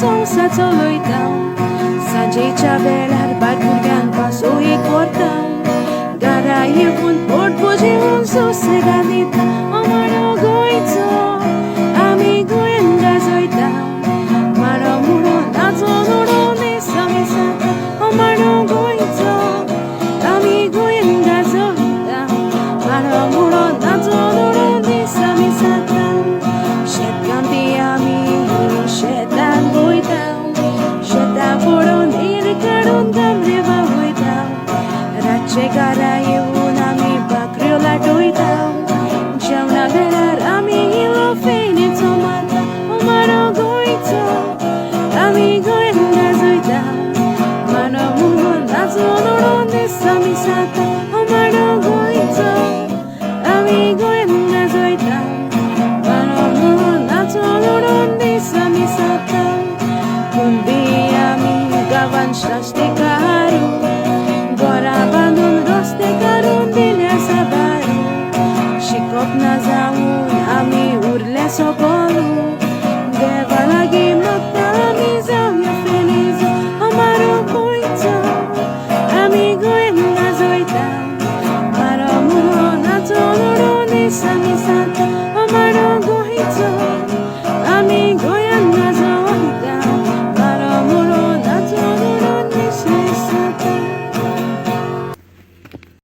sa toloitaw Sanjay Chabel harbat kurgan pasoi kortaw Garaye pun port boje un so segadita Amaro goito Ami goen gazoitaw Maro muro nazo noro ne samisata Amaro goito Ami goen gazoitaw Maro muro nazo noro ne samisata Shet ganti ami shetan goitaw Sheta poron ir karun damre va goitaw Rache garaye un ami bakriola doitaw Jauna velar ami hilo feine tomata Omaro goito Ami goen gazoitaw Mano mundo nazo noro ne samisata Omaro goito Ami goen gazoitaw Mano mundo nazo noro ne samisata Kundi ami gawan shaste karu Gora bandun roste karun dile sabaru Shikop na zaun ami urle sokolu Deva lagi makta ami zavya felizo Amaro goito Ami goen gazoitaw Maro muro nazo noro ne samisata